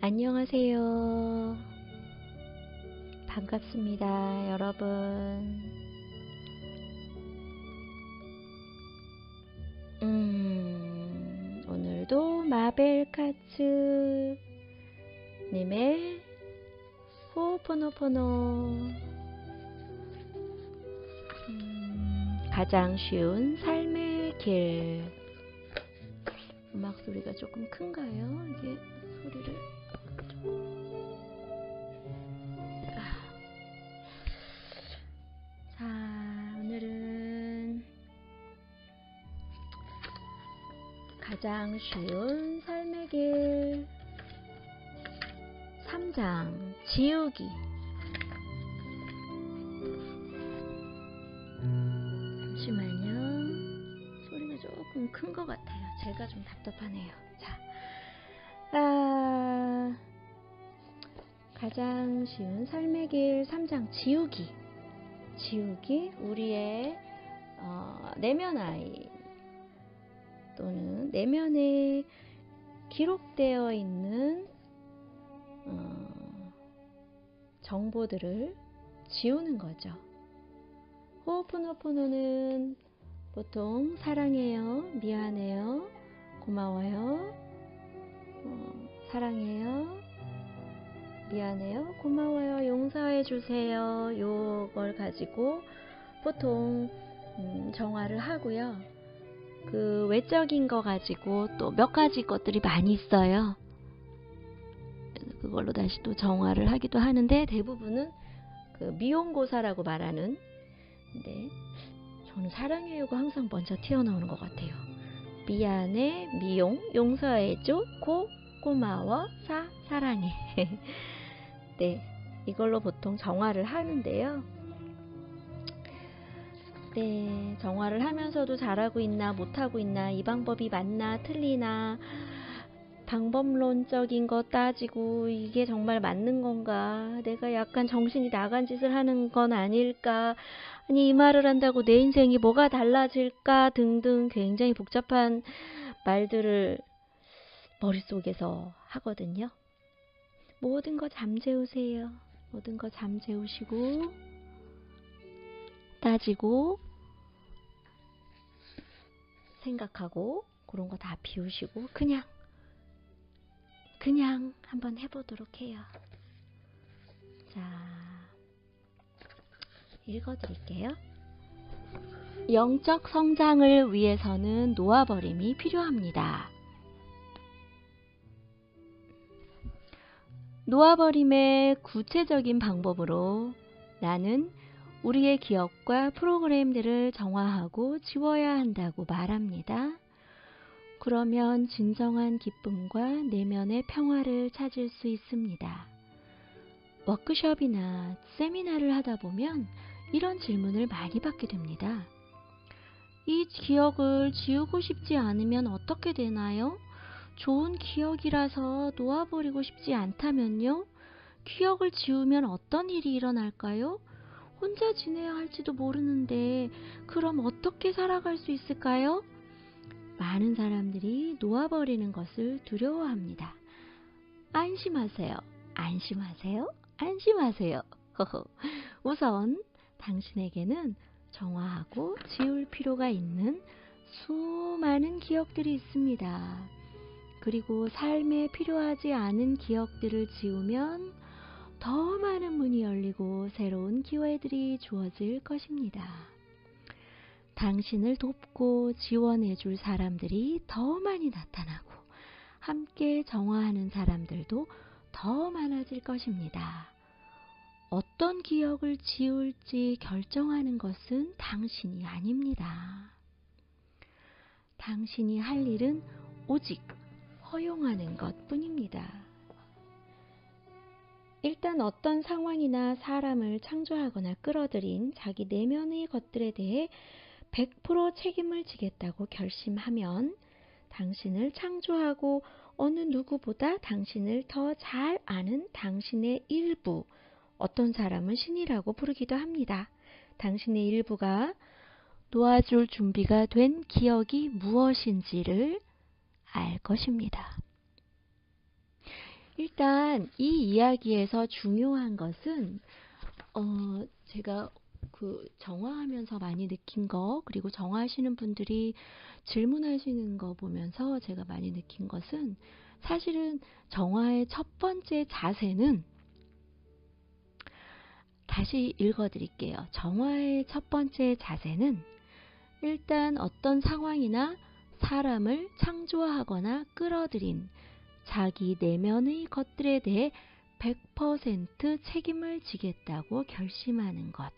안녕하세요. 반갑습니다, 여러분. 오늘도 마벨카츠 님의 호oponopono 가장 쉬운 삶의 길. 음악 소리가 조금 큰가요? 이게 소리를 자, 오늘은 가장 쉬운 삶의 길 3장 지우기. 잠시만요. 소리가 조금 큰 것 같아요. 제가 좀 답답하네요. 자, 가장 쉬운 삶의 길 3장 지우기. 지우기, 우리의 내면 아이 또는 내면에 기록되어 있는 정보들을 지우는 거죠. 호oponopono는 보통 사랑해요, 미안해요, 고마워요, 사랑해요, 미안해요, 고마워요, 용서해 주세요. 요걸 가지고 보통 정화를 하고요. 그 외적인 거 가지고 또 몇 가지 것들이 많이 있어요. 그걸로 다시 또 정화를 하기도 하는데, 대부분은 그 미용고사라고 말하는, 근데 저는 사랑해요가 항상 먼저 튀어나오는 것 같아요. 미안해, 미용, 용서해줘, 고마워, 사랑해. 네, 이걸로 보통 정화를 하는데요. 네, 정화를 하면서도 잘하고 있나 못하고 있나, 이 방법이 맞나 틀리나, 방법론적인 거 따지고 이게 정말 맞는 건가, 내가 약간 정신이 나간 짓을 하는 건 아닐까, 아니 이 말을 한다고 내 인생이 뭐가 달라질까 등등 굉장히 복잡한 말들을 머릿속에서 하거든요. 모든 거 잠재우세요. 모든 거 잠재우시고 따지고 생각하고 그런 거 다 비우시고 그냥 한번 해보도록 해요. 자, 읽어드릴게요. 영적 성장을 위해서는 놓아버림이 필요합니다. 놓아버림의 구체적인 방법으로 나는 우리의 기억과 프로그램들을 정화하고 지워야 한다고 말합니다. 그러면 진정한 기쁨과 내면의 평화를 찾을 수 있습니다. 워크숍이나 세미나를 하다 보면 이런 질문을 많이 받게 됩니다. 이 기억을 지우고 싶지 않으면 어떻게 되나요? 좋은 기억이라서 놓아버리고 싶지 않다면요? 기억을 지우면 어떤 일이 일어날까요? 혼자 지내야 할지도 모르는데 그럼 어떻게 살아갈 수 있을까요? 많은 사람들이 놓아버리는 것을 두려워합니다. 안심하세요. 안심하세요. 안심하세요. 우선 당신에게는 정화하고 지울 필요가 있는 수많은 기억들이 있습니다. 그리고 삶에 필요하지 않은 기억들을 지우면 더 많은 문이 열리고 새로운 기회들이 주어질 것입니다. 당신을 돕고 지원해 줄 사람들이 더 많이 나타나고 함께 정화하는 사람들도 더 많아질 것입니다. 어떤 기억을 지울지 결정하는 것은 당신이 아닙니다. 당신이 할 일은 오직 허용하는 것뿐입니다. 일단 어떤 상황이나 사람을 창조하거나 끌어들인 자기 내면의 것들에 대해 100% 책임을 지겠다고 결심하면 당신을 창조하고 어느 누구보다 당신을 더 잘 아는 당신의 일부, 어떤 사람은 신이라고 부르기도 합니다. 당신의 일부가 놓아줄 준비가 된 기억이 무엇인지를 알 것입니다. 일단 이 이야기에서 중요한 것은 제가 그 정화하면서 많이 느낀 거, 그리고 정화하시는 분들이 질문하시는 거 보면서 제가 많이 느낀 것은, 사실은 정화의 첫 번째 자세는, 다시 읽어드릴게요. 정화의 첫 번째 자세는 일단 어떤 상황이나 사람을 창조하거나 끌어들인 자기 내면의 것들에 대해 100% 책임을 지겠다고 결심하는 것.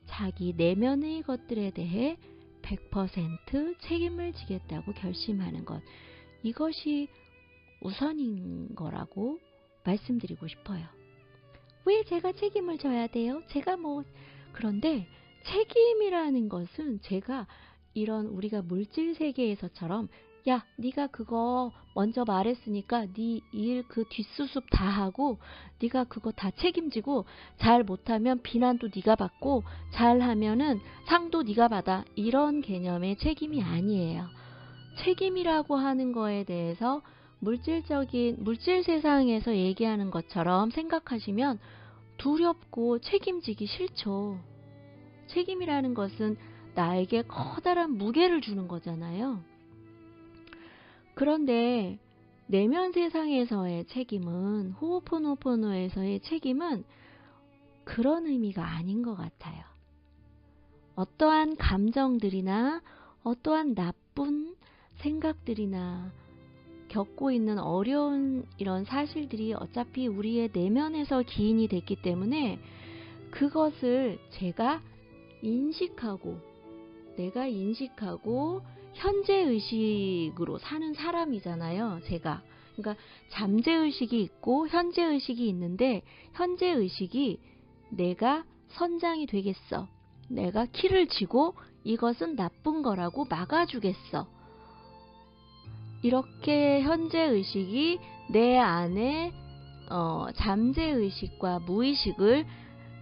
자기 내면의 것들에 대해 100% 책임을 지겠다고 결심하는 것. 이것이 우선인 거라고 말씀드리고 싶어요. 왜 제가 책임을 져야 돼요? 그런데 책임이라는 것은, 제가 이런 우리가 물질 세계에서처럼, 야, 네가 그거 먼저 말했으니까 네 일 그 뒷수습 다 하고 네가 그거 다 책임지고, 잘 못하면 비난도 네가 받고 잘하면은 상도 네가 받아, 이런 개념의 책임이 아니에요. 책임이라고 하는 거에 대해서 물질 세상에서 얘기하는 것처럼 생각하시면 두렵고 책임지기 싫죠. 책임이라는 것은 나에게 커다란 무게를 주는 거잖아요. 그런데 내면 세상에서의 책임은, 호오포노포노에서의 책임은 그런 의미가 아닌 것 같아요. 어떠한 감정들이나 어떠한 나쁜 생각들이나 겪고 있는 어려운 이런 사실들이 어차피 우리의 내면에서 기인이 됐기 때문에, 그것을 내가 인식하고 현재의식으로 사는 사람이잖아요, 제가. 그러니까 잠재의식이 있고 현재의식이 있는데, 현재의식이 내가 선장이 되겠어, 내가 키를 쥐고 이것은 나쁜 거라고 막아주겠어, 이렇게 현재의식이 내 안에 잠재의식과 무의식을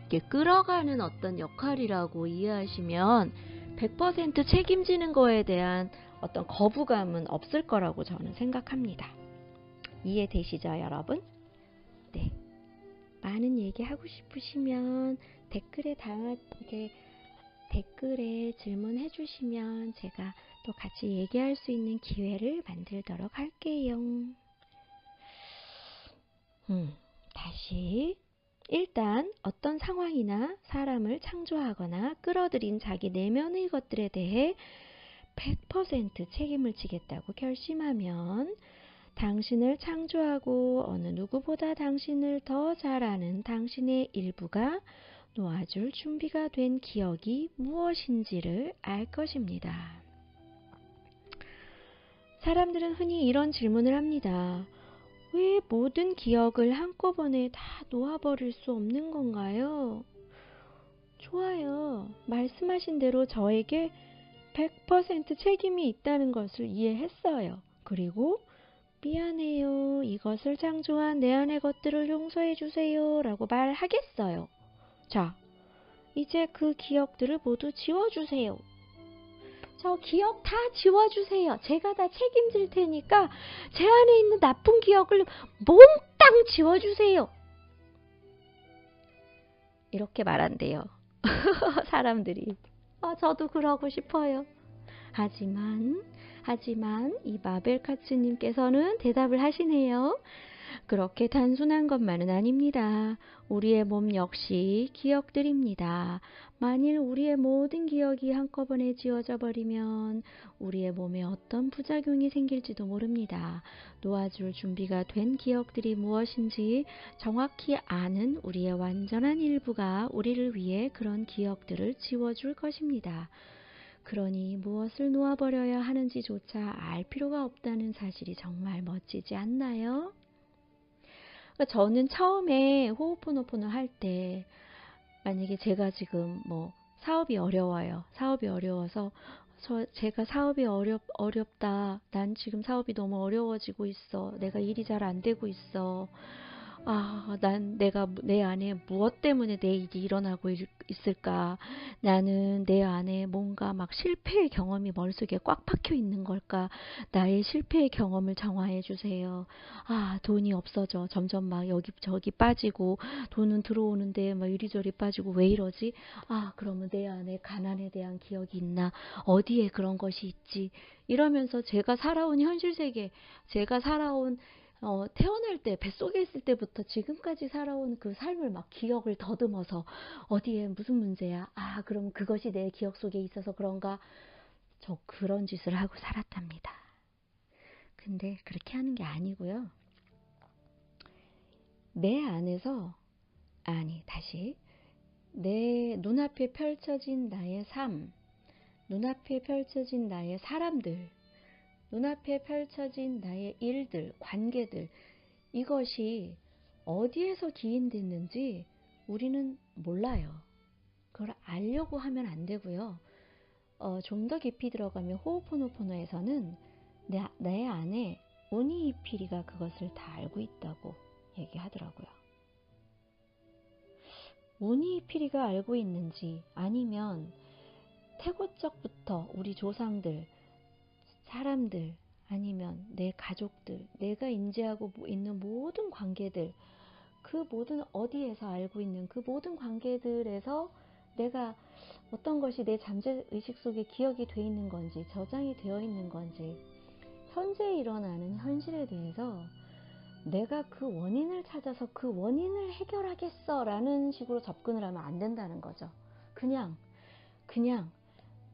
이렇게 끌어가는 어떤 역할이라고 이해하시면 100% 책임지는 거에 대한 어떤 거부감은 없을 거라고 저는 생각합니다. 이해되시죠, 여러분? 네. 많은 얘기하고 싶으시면 댓글에 질문해 주시면 제가 또 같이 얘기할 수 있는 기회를 만들도록 할게요. 다시. 일단 어떤 상황이나 사람을 창조하거나 끌어들인 자기 내면의 것들에 대해 100% 책임을 지겠다고 결심하면, 당신을 창조하고 어느 누구보다 당신을 더 잘 아는 당신의 일부가 놓아줄 준비가 된 기억이 무엇인지를 알 것입니다. 사람들은 흔히 이런 질문을 합니다. 왜 모든 기억을 한꺼번에 다 놓아버릴 수 없는 건가요? 좋아요. 말씀하신 대로 저에게 100% 책임이 있다는 것을 이해했어요. 그리고 미안해요, 이것을 창조한 내 안의 것들을 용서해 주세요 라고 말하겠어요. 자, 이제 그 기억들을 모두 지워주세요. 저 기억 다 지워주세요. 제가 다 책임질 테니까 제 안에 있는 나쁜 기억을 몽땅 지워주세요. 이렇게 말한대요. 사람들이. 저도 그러고 싶어요. 하지만 이 마벨카츠님께서는 대답을 하시네요. 그렇게 단순한 것만은 아닙니다. 우리의 몸 역시 기억들입니다. 만일 우리의 모든 기억이 한꺼번에 지워져 버리면 우리의 몸에 어떤 부작용이 생길지도 모릅니다. 놓아줄 준비가 된 기억들이 무엇인지 정확히 아는 우리의 완전한 일부가 우리를 위해 그런 기억들을 지워줄 것입니다. 그러니 무엇을 놓아버려야 하는지조차 알 필요가 없다는 사실이 정말 멋지지 않나요? 저는 처음에 호흡포노포노 할 때, 만약에 제가 지금 사업이 어려워요. 사업이 어려워서 제가 사업이 어렵다. 난 지금 사업이 너무 어려워지고 있어. 내가 일이 잘 안 되고 있어. 내가 내 안에 무엇 때문에 내 일이 일어나고 있을까? 나는 내 안에 뭔가 막 실패의 경험이 머릿속에 꽉 박혀 있는 걸까? 나의 실패의 경험을 정화해 주세요. 아, 돈이 없어져. 점점 막 여기저기 빠지고, 돈은 들어오는데 막 이리저리 빠지고, 왜 이러지? 아, 그러면 내 안에 가난에 대한 기억이 있나? 어디에 그런 것이 있지? 이러면서 제가 살아온 현실 세계, 제가 살아온 태어날 때, 뱃속에 있을 때부터 지금까지 살아온 그 삶을 막 기억을 더듬어서 어디에 무슨 문제야? 아, 그럼 그것이 내 기억 속에 있어서 그런가? 저 그런 짓을 하고 살았답니다. 근데 그렇게 하는 게 아니고요. 내 안에서, 다시. 내 눈앞에 펼쳐진 나의 삶, 눈앞에 펼쳐진 나의 사람들, 눈앞에 펼쳐진 나의 일들, 관계들, 이것이 어디에서 기인됐는지 우리는 몰라요. 그걸 알려고 하면 안 되고요. 좀 더 깊이 들어가면 호호포노포노에서는 내 안에 오니이피리가 그것을 다 알고 있다고 얘기하더라고요. 오니이피리가 알고 있는지, 아니면 태고적부터 우리 조상들, 사람들, 아니면 내 가족들, 내가 인지하고 있는 모든 관계들, 그 모든 어디에서 알고 있는 그 모든 관계들에서 내가 어떤 것이 내 잠재의식 속에 기억이 돼 있는 건지, 저장이 되어 있는 건지, 현재 일어나는 현실에 대해서 내가 그 원인을 찾아서 그 원인을 해결하겠어 라는 식으로 접근을 하면 안 된다는 거죠. 그냥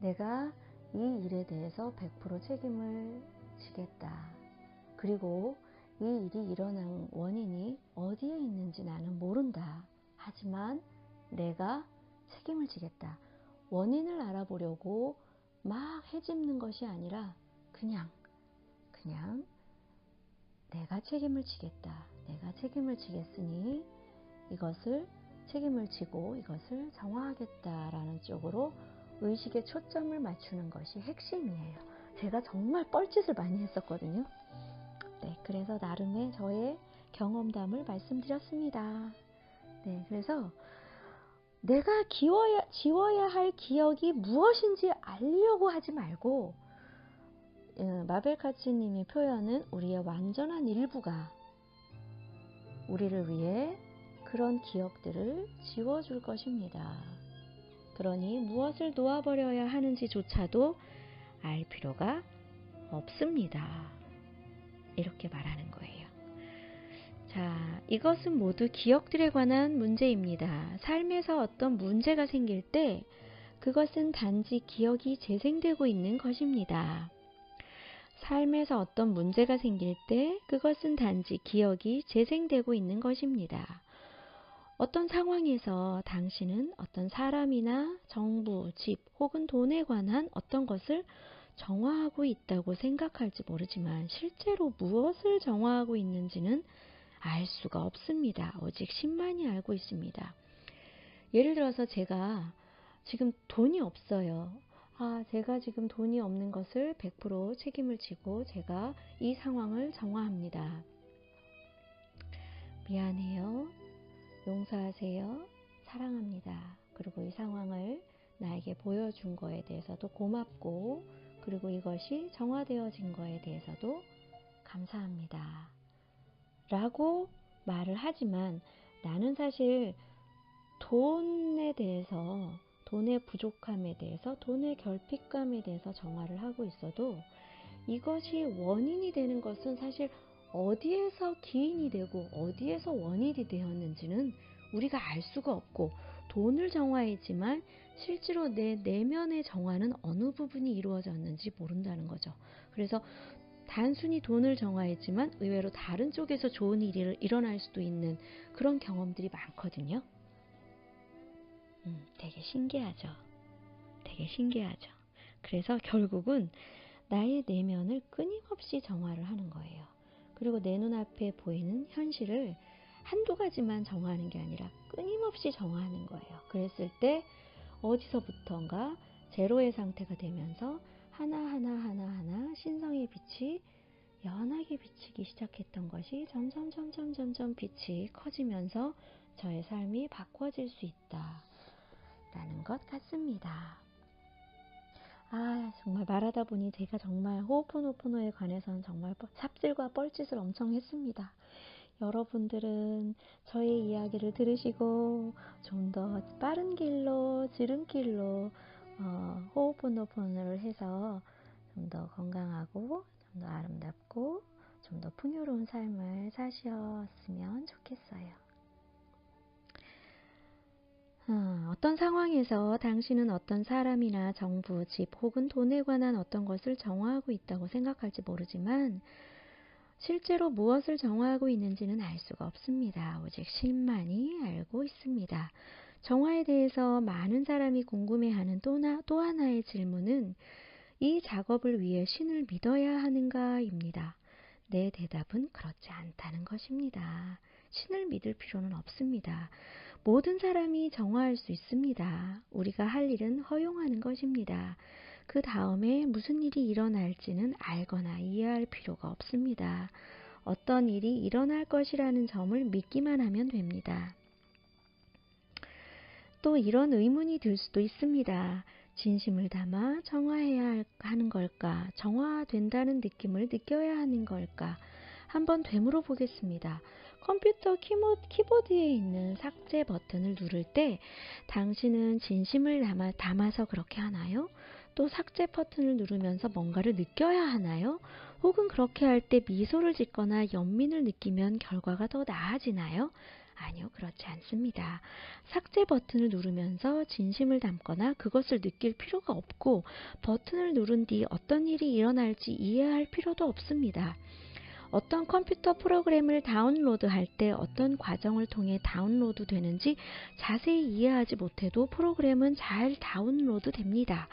내가 이 일에 대해서 100% 책임을 지겠다. 그리고 이 일이 일어난 원인이 어디에 있는지 나는 모른다. 하지만 내가 책임을 지겠다. 원인을 알아보려고 막 헤집는 것이 아니라 그냥 내가 책임을 지겠다. 내가 책임을 지겠으니 이것을 책임을 지고 이것을 정화하겠다라는 쪽으로 의식의 초점을 맞추는 것이 핵심이에요. 제가 정말 뻘짓을 많이 했었거든요. 네, 그래서 나름의 저의 경험담을 말씀드렸습니다. 네, 그래서 내가 지워야 할 기억이 무엇인지 알려고 하지 말고, 마벨카츠님이 표현은 우리의 완전한 일부가 우리를 위해 그런 기억들을 지워줄 것입니다. 그러니 무엇을 놓아버려야 하는지조차도 알 필요가 없습니다. 이렇게 말하는 거예요. 자, 이것은 모두 기억들에 관한 문제입니다. 삶에서 어떤 문제가 생길 때 그것은 단지 기억이 재생되고 있는 것입니다. 삶에서 어떤 문제가 생길 때 그것은 단지 기억이 재생되고 있는 것입니다. 어떤 상황에서 당신은 어떤 사람이나 정부, 집 혹은 돈에 관한 어떤 것을 정화하고 있다고 생각할지 모르지만 실제로 무엇을 정화하고 있는지는 알 수가 없습니다. 오직 신만이 알고 있습니다. 예를 들어서 제가 지금 돈이 없어요. 제가 지금 돈이 없는 것을 100% 책임을 지고 제가 이 상황을 정화합니다. 미안해요. 용서하세요. 사랑합니다. 그리고 이 상황을 나에게 보여준 거에 대해서도 고맙고, 그리고 이것이 정화되어진 거에 대해서도 감사합니다. 라고 말을 하지만 나는 사실 돈에 대해서, 돈의 부족함에 대해서, 돈의 결핍감에 대해서 정화를 하고 있어도 이것이 원인이 되는 것은 사실 어디에서 기인이 되고 어디에서 원인이 되었는지는 우리가 알 수가 없고, 돈을 정화했지만 실제로 내 내면의 정화는 어느 부분이 이루어졌는지 모른다는 거죠. 그래서 단순히 돈을 정화했지만 의외로 다른 쪽에서 좋은 일이 일어날 수도 있는 그런 경험들이 많거든요. 되게 신기하죠. 되게 신기하죠. 그래서 결국은 나의 내면을 끊임없이 정화를 하는 거예요. 그리고 내 눈앞에 보이는 현실을 한두 가지만 정화하는 게 아니라 끊임없이 정화하는 거예요. 그랬을 때 어디서부턴가 제로의 상태가 되면서 하나하나 신성의 빛이 연하게 비치기 시작했던 것이 점점 빛이 커지면서 저의 삶이 바꿔질 수 있다. 라는 것 같습니다. 정말 말하다 보니 제가 정말 호오포노포노에 관해서는 정말 삽질과 뻘짓을 엄청 했습니다. 여러분들은 저의 이야기를 들으시고 좀 더 빠른 길로, 지름길로 호오포노포노를 해서 좀 더 건강하고 좀 더 아름답고 좀 더 풍요로운 삶을 사셨으면 좋겠어요. 어떤 상황에서 당신은 어떤 사람이나 정부, 집 혹은 돈에 관한 어떤 것을 정화하고 있다고 생각할지 모르지만 실제로 무엇을 정화하고 있는지는 알 수가 없습니다. 오직 신만이 알고 있습니다. 정화에 대해서 많은 사람이 궁금해하는 또 하나의 질문은 이 작업을 위해 신을 믿어야 하는가입니다. 내 대답은 그렇지 않다는 것입니다. 신을 믿을 필요는 없습니다. 모든 사람이 정화할 수 있습니다. 우리가 할 일은 허용하는 것입니다. 그 다음에 무슨 일이 일어날지는 알거나 이해할 필요가 없습니다. 어떤 일이 일어날 것이라는 점을 믿기만 하면 됩니다. 또 이런 의문이 들 수도 있습니다. 진심을 담아 정화해야 하는 걸까? 정화된다는 느낌을 느껴야 하는 걸까? 한번 되물어 보겠습니다. 컴퓨터 키보드에 있는 삭제 버튼을 누를 때 당신은 진심을 담아서 그렇게 하나요? 또 삭제 버튼을 누르면서 뭔가를 느껴야 하나요? 혹은 그렇게 할 때 미소를 짓거나 연민을 느끼면 결과가 더 나아지나요? 아니요, 그렇지 않습니다. 삭제 버튼을 누르면서 진심을 담거나 그것을 느낄 필요가 없고 버튼을 누른 뒤 어떤 일이 일어날지 이해할 필요도 없습니다. 어떤 컴퓨터 프로그램을 다운로드할 때 어떤 과정을 통해 다운로드 되는지 자세히 이해하지 못해도 프로그램은 잘 다운로드 됩니다.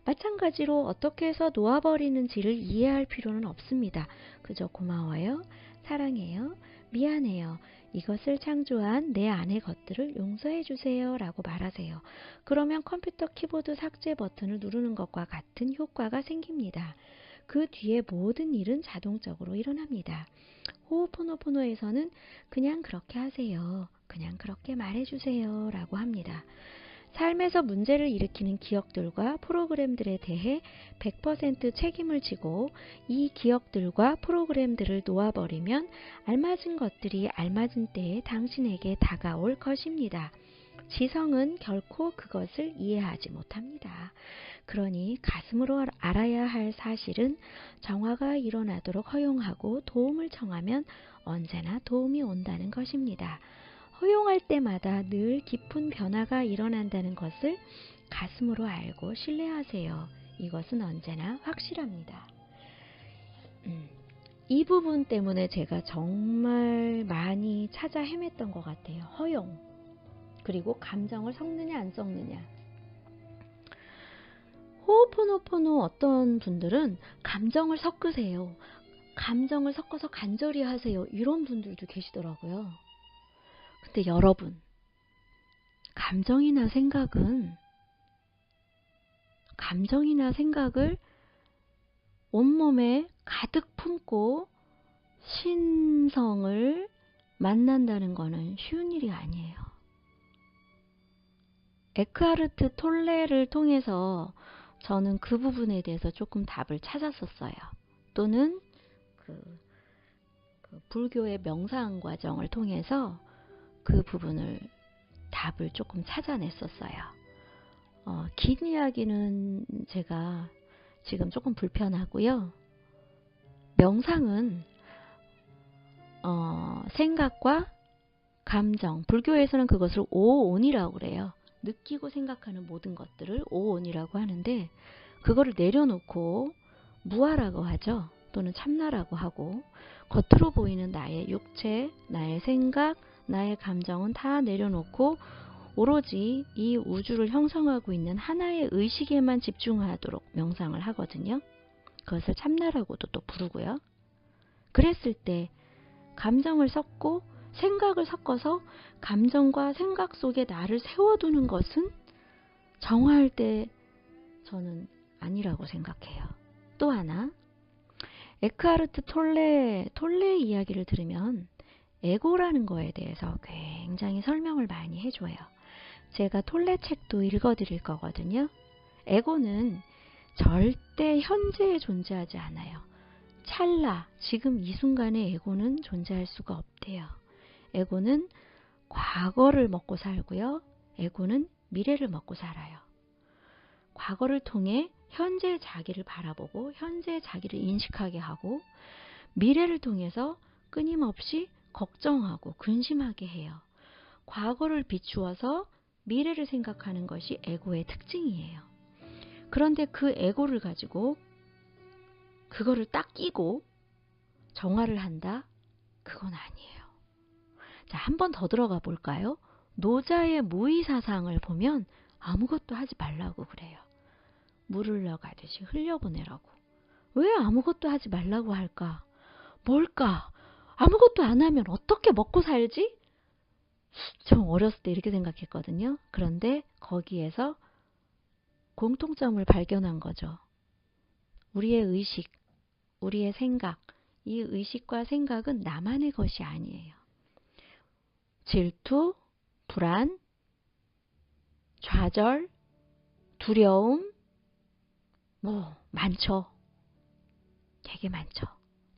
마찬가지로 어떻게 해서 놓아버리는지를 이해할 필요는 없습니다. 그저 고마워요, 사랑해요, 미안해요, 이것을 창조한 내 안의 것들을 용서해 주세요 라고 말하세요. 그러면 컴퓨터 키보드 삭제 버튼을 누르는 것과 같은 효과가 생깁니다. 그 뒤에 모든 일은 자동적으로 일어납니다. 호오포노포노에서는 그냥 그렇게 하세요, 그냥 그렇게 말해주세요 라고 합니다. 삶에서 문제를 일으키는 기억들과 프로그램들에 대해 100% 책임을 지고 이 기억들과 프로그램들을 놓아버리면 알맞은 것들이 알맞은 때에 당신에게 다가올 것입니다. 지성은 결코 그것을 이해하지 못합니다. 그러니 가슴으로 알아야 할 사실은 정화가 일어나도록 허용하고 도움을 청하면 언제나 도움이 온다는 것입니다. 허용할 때마다 늘 깊은 변화가 일어난다는 것을 가슴으로 알고 신뢰하세요. 이것은 언제나 확실합니다. 이 부분 때문에 제가 정말 많이 찾아 헤맸던 것 같아요. 허용. 그리고 감정을 섞느냐 안 섞느냐. 호오포노포노 어떤 분들은 감정을 섞으세요. 감정을 섞어서 간절히 하세요. 이런 분들도 계시더라고요. 근데 여러분, 감정이나 생각을 온몸에 가득 품고 신성을 만난다는 것은 쉬운 일이 아니에요. 에크하르트 톨레를 통해서 저는 그 부분에 대해서 조금 답을 찾았었어요. 또는 그 불교의 명상 과정을 통해서 그 부분을 답을 조금 찾아냈었어요. 긴 이야기는 제가 지금 조금 불편하고요. 명상은 생각과 감정, 불교에서는 그것을 오온이라고 그래요. 느끼고 생각하는 모든 것들을 오온이라고 하는데 그거를 내려놓고 무아라고 하죠. 또는 참나라고 하고 겉으로 보이는 나의 육체, 나의 생각, 나의 감정은 다 내려놓고 오로지 이 우주를 형성하고 있는 하나의 의식에만 집중하도록 명상을 하거든요. 그것을 참나라고도 또 부르고요. 그랬을 때 감정을 섞고 생각을 섞어서 감정과 생각 속에 나를 세워두는 것은 정화할 때 저는 아니라고 생각해요. 또 하나, 에크하르트 톨레의 이야기를 들으면 에고라는 거에 대해서 굉장히 설명을 많이 해줘요. 제가 톨레책도 읽어드릴 거거든요. 에고는 절대 현재에 존재하지 않아요. 찰나, 지금 이 순간에 에고는 존재할 수가 없대요. 에고는 과거를 먹고 살고요. 에고는 미래를 먹고 살아요. 과거를 통해 현재의 자기를 바라보고 현재의 자기를 인식하게 하고, 미래를 통해서 끊임없이 걱정하고 근심하게 해요. 과거를 비추어서 미래를 생각하는 것이 에고의 특징이에요. 그런데 그 에고를 가지고 그거를 딱 끼고 정화를 한다? 그건 아니에요. 자, 한 번 더 들어가 볼까요? 노자의 무의사상을 보면 아무것도 하지 말라고 그래요. 물을 흘러가듯이 흘려보내라고. 왜 아무것도 하지 말라고 할까? 뭘까? 아무것도 안 하면 어떻게 먹고 살지? 좀 어렸을 때 이렇게 생각했거든요. 그런데 거기에서 공통점을 발견한 거죠. 우리의 의식, 우리의 생각, 이 의식과 생각은 나만의 것이 아니에요. 질투, 불안, 좌절, 두려움, 많죠. 되게 많죠.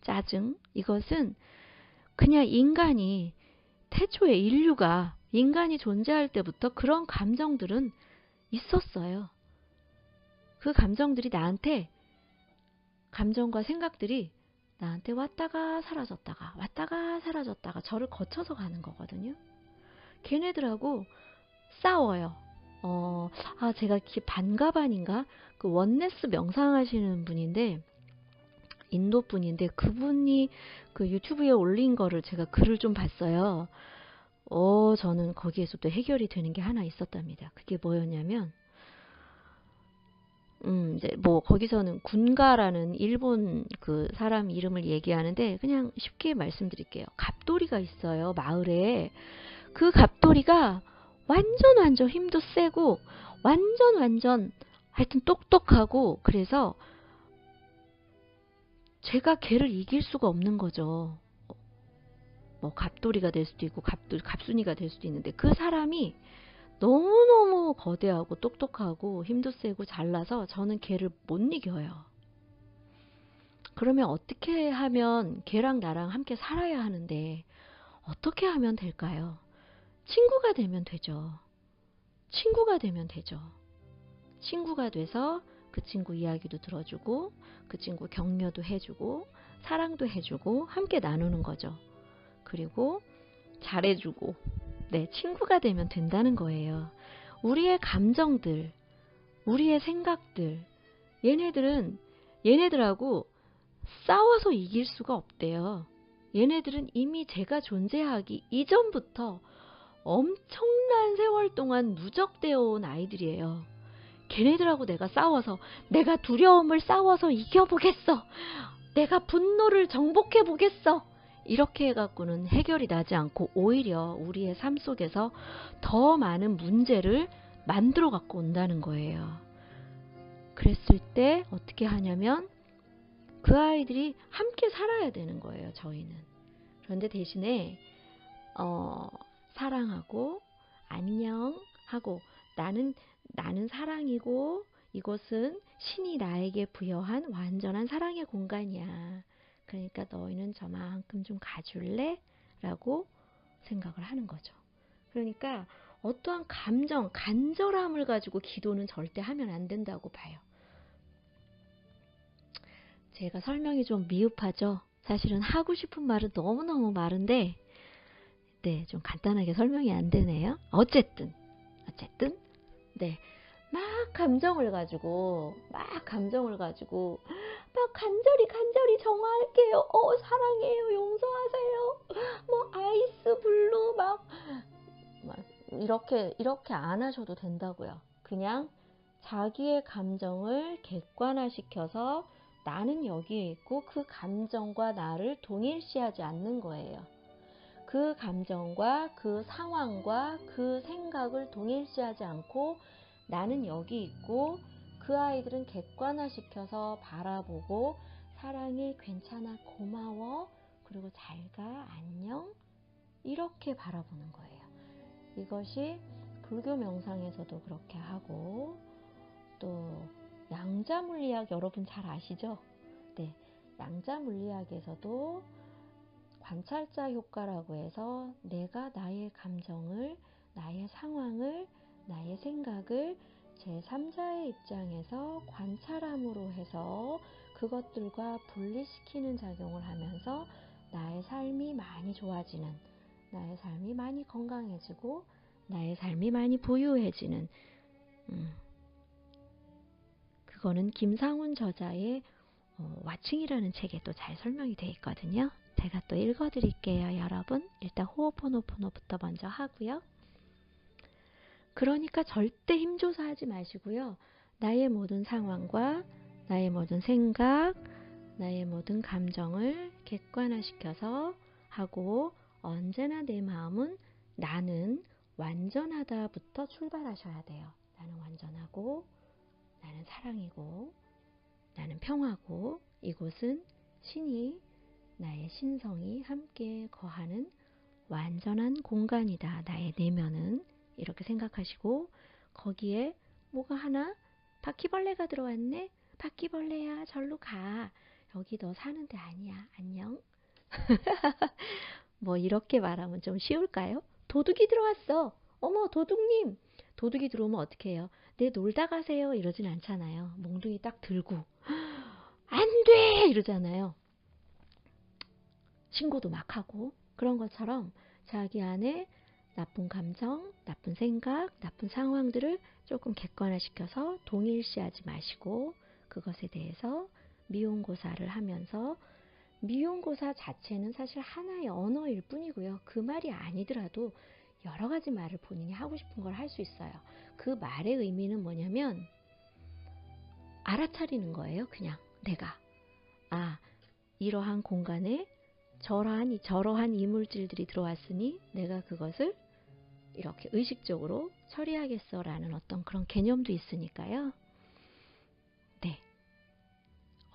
짜증, 이것은 그냥 인간이, 태초에 인간이 존재할 때부터 그런 감정들은 있었어요. 그 감정들이 감정과 생각들이 나한테 왔다가 사라졌다가 저를 거쳐서 가는 거거든요. 걔네들하고 싸워요. 제가 반가반인가? 그 원네스 명상하시는 분인데, 인도 분인데, 그분이 그 유튜브에 올린 거를 제가 글을 좀 봤어요. 저는 거기에서도 해결이 되는 게 하나 있었답니다. 그게 뭐였냐면, 이제 거기서는 군가라는 일본 그 사람 이름을 얘기하는데, 그냥 쉽게 말씀드릴게요. 갑돌이가 있어요, 마을에. 그 갑돌이가 완전 힘도 세고, 하여튼 똑똑하고, 그래서 제가 걔를 이길 수가 없는 거죠. 갑돌이가 될 수도 있고, 갑순이가 될 수도 있는데, 그 사람이 너무너무 거대하고 똑똑하고 힘도 세고 잘나서 저는 걔를 못 이겨요. 그러면 어떻게 하면 걔랑 나랑 함께 살아야 하는데 어떻게 하면 될까요? 친구가 되면 되죠. 친구가 돼서 그 친구 이야기도 들어주고, 그 친구 격려도 해주고, 사랑도 해주고, 함께 나누는 거죠. 그리고 잘해주고, 친구가 되면 된다는 거예요. 우리의 감정들, 우리의 생각들, 얘네들하고 싸워서 이길 수가 없대요. 얘네들은 이미 제가 존재하기 이전부터 엄청난 세월 동안 누적되어 온 아이들이에요. 걔네들하고 내가 두려움을 싸워서 이겨보겠어. 내가 분노를 정복해보겠어. 이렇게 해갖고는 해결이 나지 않고 오히려 우리의 삶 속에서 더 많은 문제를 만들어 갖고 온다는 거예요. 그랬을 때 어떻게 하냐면 그 아이들이 함께 살아야 되는 거예요, 저희는. 그런데 대신에 사랑하고 안녕하고 나는 사랑이고 이곳은 신이 나에게 부여한 완전한 사랑의 공간이야. 그러니까 너희는 저만큼 좀 가줄래? 라고 생각을 하는 거죠. 그러니까 어떠한 간절함을 가지고 기도는 절대 하면 안 된다고 봐요. 제가 설명이 좀 미흡하죠? 사실은 하고 싶은 말은 너무너무 많은데 좀 간단하게 설명이 안 되네요. 어쨌든 막 감정을 가지고 막 간절히 정화할게요. 사랑해요. 용서하세요. 아이스 블루 막 이렇게 안 하셔도 된다고요. 그냥 자기의 감정을 객관화시켜서 나는 여기에 있고 그 감정과 나를 동일시하지 않는 거예요. 그 감정과 그 상황과 그 생각을 동일시하지 않고 나는 여기 있고 그 아이들은 객관화시켜서 바라보고 사랑해, 괜찮아, 고마워, 그리고 잘가, 안녕 이렇게 바라보는 거예요. 이것이 불교 명상에서도 그렇게 하고, 또 양자물리학 여러분 잘 아시죠? 네, 양자물리학에서도 관찰자 효과라고 해서 내가 나의 감정을, 나의 상황을, 나의 생각을 제3자의 입장에서 관찰함으로 해서 그것들과 분리시키는 작용을 하면서 나의 삶이 많이 좋아지는, 나의 삶이 많이 건강해지고, 나의 삶이 많이 부유해지는, 그거는 김상훈 저자의 와칭이라는 책에 또 잘 설명이 되어 있거든요. 제가 또 읽어드릴게요, 여러분. 일단 호호포노포노부터 먼저 하고요. 그러니까 절대 힘줘서 하지 마시고요. 나의 모든 상황과 나의 모든 생각, 나의 모든 감정을 객관화시켜서 하고, 언제나 내 마음은 나는 완전하다부터 출발하셔야 돼요. 나는 완전하고, 나는 사랑이고, 나는 평화고, 이곳은 신이, 나의 신성이 함께 거하는 완전한 공간이다. 나의 내면은. 이렇게 생각하시고, 거기에 뭐가 하나? 바퀴벌레가 들어왔네? 바퀴벌레야, 절로 가. 여기 너 사는 데 아니야. 안녕. 뭐 이렇게 말하면 좀 쉬울까요? 도둑이 들어왔어. 어머, 도둑님. 도둑이 들어오면 어떻게 해요? 네, 놀다 가세요. 이러진 않잖아요. 몽둥이 딱 들고 안 돼! 이러잖아요. 신고도 막 하고. 그런 것처럼 자기 안에 나쁜 감정, 나쁜 생각, 나쁜 상황들을 조금 객관화시켜서 동일시하지 마시고, 그것에 대해서 미용고사를 하면서, 미용고사 자체는 사실 하나의 언어일 뿐이고요. 그 말이 아니더라도 여러 가지 말을 본인이 하고 싶은 걸 할 수 있어요. 그 말의 의미는 뭐냐면 알아차리는 거예요. 그냥 내가 이러한 공간에 저러한 이물질들이 들어왔으니 내가 그것을 이렇게 의식적으로 처리하겠어 라는 어떤 그런 개념도 있으니까요. 네.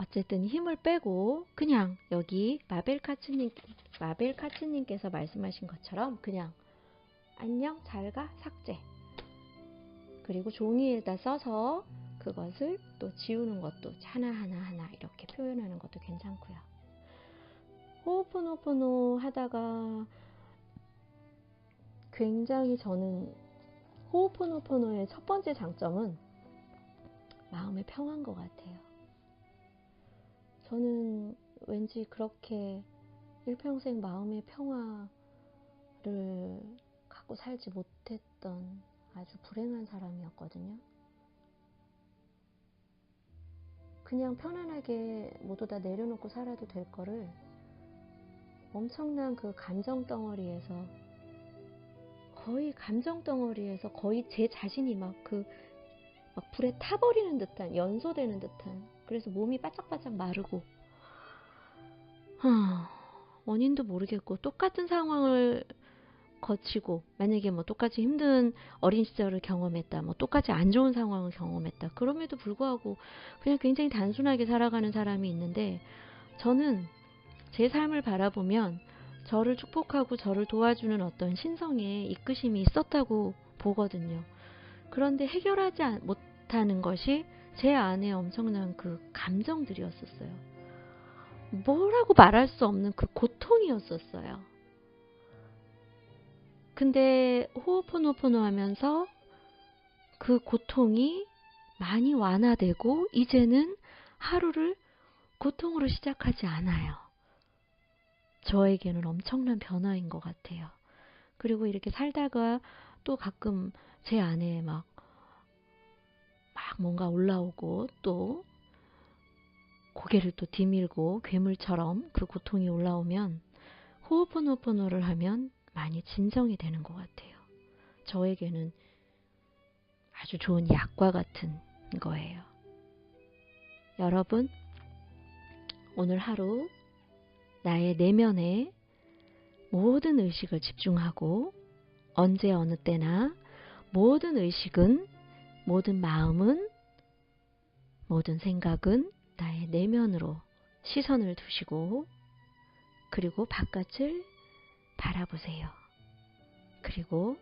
어쨌든 힘을 빼고 그냥 여기 마벨 카츠님께서 말씀하신 것처럼 그냥 안녕, 잘가, 삭제. 그리고 종이에다 써서 그것을 또 지우는 것도 하나하나 이렇게 표현하는 것도 괜찮고요. 호호포노포노 하다가 굉장히 저는 호호포노포노의 첫 번째 장점은 마음의 평화인 것 같아요. 저는 왠지 그렇게 일평생 마음의 평화를 갖고 살지 못했던 아주 불행한 사람이었거든요. 그냥 편안하게 모두 다 내려놓고 살아도 될 거를 엄청난 그 감정 덩어리에서 거의 제 자신이 막 불에 타버리는 듯한, 연소되는 듯한, 그래서 몸이 바짝바짝 마르고, 원인도 모르겠고, 똑같은 상황을 거치고, 만약에 뭐 똑같이 힘든 어린 시절을 경험했다, 뭐 똑같이 안 좋은 상황을 경험했다, 그럼에도 불구하고 그냥 굉장히 단순하게 살아가는 사람이 있는데, 저는 제 삶을 바라보면 저를 축복하고 저를 도와주는 어떤 신성의 이끄심이 있었다고 보거든요. 그런데 해결하지 못하는 것이 제 안에 엄청난 그 감정들이었었어요. 뭐라고 말할 수 없는 그 고통이었었어요. 근데 호호포노포노 하면서 그 고통이 많이 완화되고 이제는 하루를 고통으로 시작하지 않아요. 저에게는 엄청난 변화인 것 같아요. 그리고 이렇게 살다가 또 가끔 제 안에 막 뭔가 올라오고 또 고개를 또 디밀고 괴물처럼 그 고통이 올라오면 호호포노포노를 하면 많이 진정이 되는 것 같아요. 저에게는 아주 좋은 약과 같은 거예요. 여러분, 오늘 하루 나의 내면에 모든 의식을 집중하고 언제 어느 때나 모든 의식은, 모든 마음은, 모든 생각은 나의 내면으로 시선을 두시고 그리고 바깥을 바라보세요. 그리고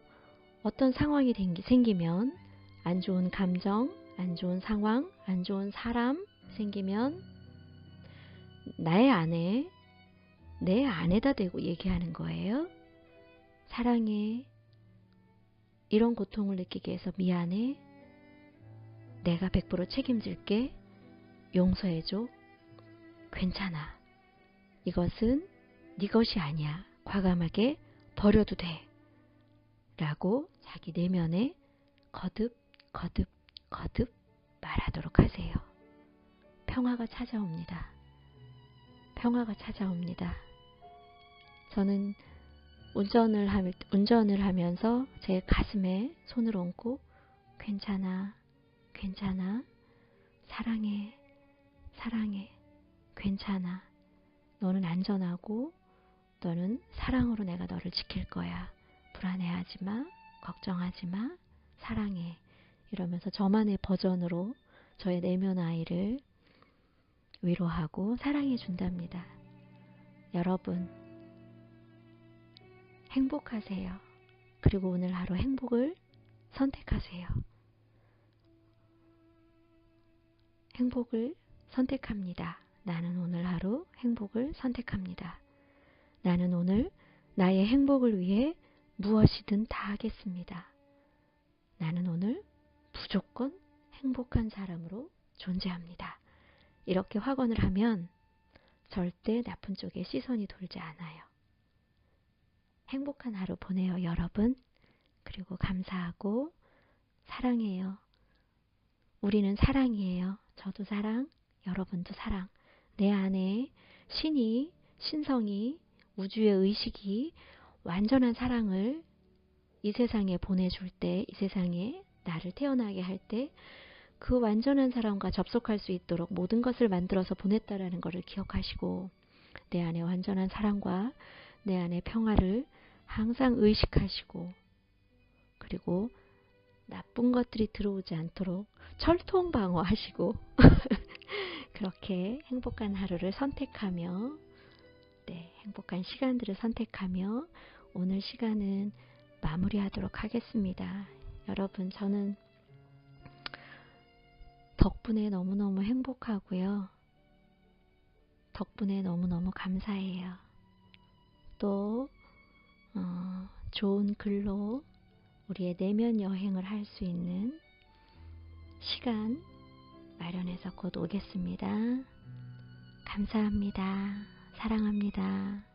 어떤 상황이 생기면, 안 좋은 감정, 안 좋은 상황, 안 좋은 사람 생기면 내 안에다 대고 얘기하는 거예요. 사랑해. 이런 고통을 느끼게 해서 미안해. 내가 100% 책임질게. 용서해줘. 괜찮아. 이것은 네 것이 아니야. 과감하게 버려도 돼. 라고 자기 내면에 거듭 말하도록 하세요. 평화가 찾아옵니다. 평화가 찾아옵니다. 저는 운전을 하면서 제 가슴에 손을 얹고 괜찮아, 괜찮아, 사랑해, 사랑해, 괜찮아. 너는 안전하고 너는 사랑으로 내가 너를 지킬 거야. 불안해하지 마, 걱정하지 마, 사랑해. 이러면서 저만의 버전으로 저의 내면 아이를 위로하고 사랑해 준답니다. 여러분, 행복하세요. 그리고 오늘 하루 행복을 선택하세요. 행복을 선택합니다. 나는 오늘 하루 행복을 선택합니다. 나는 오늘 나의 행복을 위해 무엇이든 다 하겠습니다. 나는 오늘 무조건 행복한 사람으로 존재합니다. 이렇게 확언을 하면 절대 나쁜 쪽에 시선이 돌지 않아요. 행복한 하루 보내요, 여러분. 그리고 감사하고 사랑해요. 우리는 사랑이에요. 저도 사랑, 여러분도 사랑. 내 안에 신이, 신성이, 우주의 의식이 완전한 사랑을 이 세상에 보내줄 때, 이 세상에 나를 태어나게 할 때 그 완전한 사랑과 접속할 수 있도록 모든 것을 만들어서 보냈다라는 것을 기억하시고, 내 안에 완전한 사랑과 내 안에 평화를 항상 의식하시고, 그리고 나쁜 것들이 들어오지 않도록 철통 방어하시고 그렇게 행복한 하루를 선택하며, 행복한 시간들을 선택하며 오늘 시간은 마무리하도록 하겠습니다. 여러분, 저는 덕분에 너무너무 행복하고요. 덕분에 너무너무 감사해요. 또 좋은 글로 우리의 내면 여행을 할 수 있는 시간 마련해서 곧 오겠습니다. 감사합니다. 사랑합니다.